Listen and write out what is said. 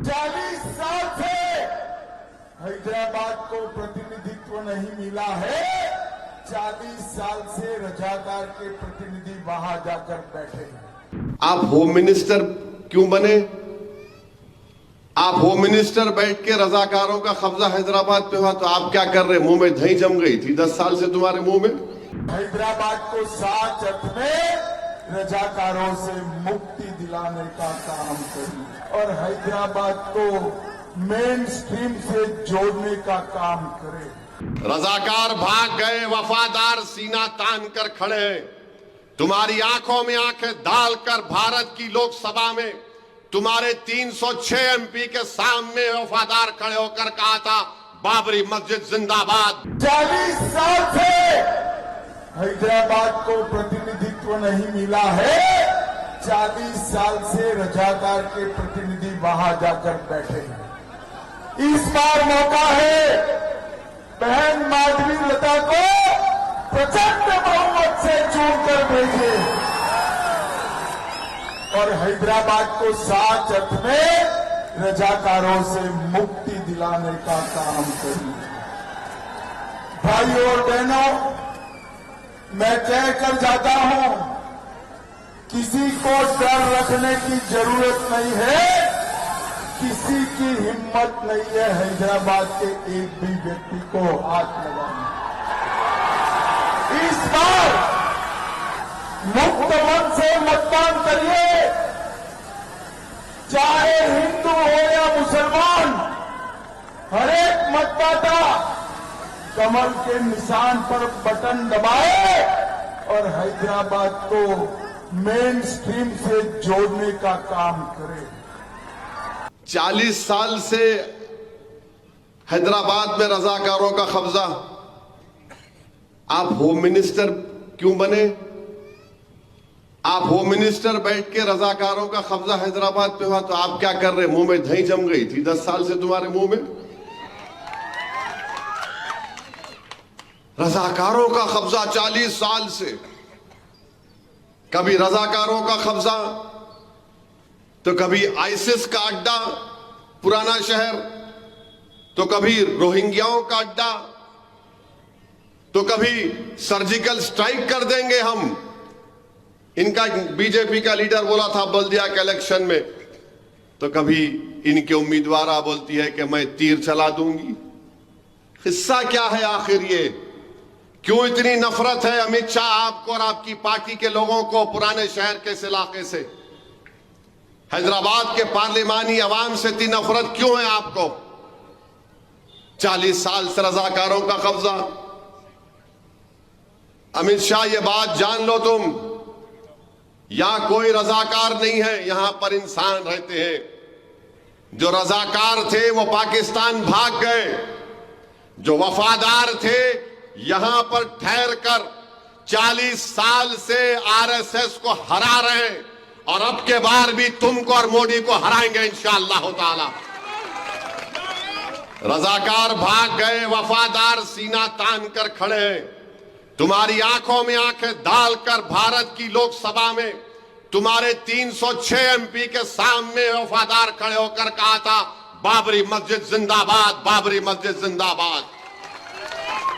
40 साल से हैदराबाद को प्रतिनिधित्व नहीं मिला है। 40 साल से रजाकार के प्रतिनिधि वहां जाकर बैठे हैं। आप होम मिनिस्टर क्यों बने? आप होम मिनिस्टर बैठ के रजाकारों का कब्जा हैदराबाद पे हुआ तो आप क्या कर रहे? मुंह में दही जम गई थी 10 साल से तुम्हारे मुंह में। हैदराबाद को सात अर्थ में रजाकारों से मुक्ति दिलाने का काम करिए और हैदराबाद को मेन स्ट्रीम से जोड़ने का काम करें। रजाकार भाग गए, वफादार सीना तान कर खड़े हैं। तुम्हारी आंखों में आंखें डालकर भारत की लोकसभा में तुम्हारे 306 एमपी के सामने वफादार खड़े होकर कहा था बाबरी मस्जिद जिंदाबाद। 40 साल से हैदराबाद को प्रतिनिधित्व नहीं मिला है। 40 साल से रजाकार के प्रतिनिधि वहां जाकर बैठे हैं। इस बार मौका है बहन माधवी लता को प्रचंड बहुमत से चुनकर भेजिए और हैदराबाद को सात अर्थ में रजाकारों से मुक्ति दिलाने का काम करिए। भाइयों और बहनों, मैं तय कर जाता हूं, किसी को डर रखने की जरूरत नहीं है, किसी की हिम्मत नहीं है हैदराबाद के एक भी व्यक्ति को हाथ लगाने। इस बार मुक्त मन से मतदान करिए, चाहे हिंदू हो या मुसलमान, हर एक मतदाता कमल के निशान पर बटन दबाए और हैदराबाद को मेन स्ट्रीम से जोड़ने का काम करे। 40 साल से हैदराबाद में रजाकारों का कब्जा। आप होम मिनिस्टर क्यों बने? आप होम मिनिस्टर बैठ के रजाकारों का कब्जा हैदराबाद पे हुआ तो आप क्या कर रहे? मुंह में दही जम गई थी 10 साल से तुम्हारे मुंह में। रजाकारों का कब्जा 40 साल से, कभी रजाकारों का कब्जा तो कभी आईसिस का अड्डा पुराना शहर, तो कभी रोहिंग्याओं का अड्डा, तो कभी सर्जिकल स्ट्राइक कर देंगे हम। इनका बीजेपी का लीडर बोला था बल्दिया के इलेक्शन में, तो कभी इनके उम्मीदवार बोलती है कि मैं तीर चला दूंगी। हिस्सा क्या है आखिर? ये क्यों इतनी नफरत है अमित शाह आपको और आपकी पार्टी के लोगों को पुराने शहर के इस इलाके से? हैदराबाद के पार्लिमानी अवाम से इतनी नफरत क्यों है आपको? 40 साल से रजाकारों का कब्जा। अमित शाह ये बात जान लो तुम, यहां कोई रजाकार नहीं है, यहां पर इंसान रहते हैं। जो रजाकार थे वो पाकिस्तान भाग गए, जो वफादार थे यहां पर ठहर कर 40 साल से आरएसएस को हरा रहे हैं और अब के बार भी तुमको और मोदी को हराएंगे इंशाअल्लाह ताला। रजाकार भाग गए, वफादार सीना तान कर खड़े हैं। तुम्हारी आंखों में आंखें डालकर भारत की लोकसभा में तुम्हारे 306 एमपी के सामने वफादार खड़े होकर कहा था बाबरी मस्जिद जिंदाबाद, बाबरी मस्जिद जिंदाबाद।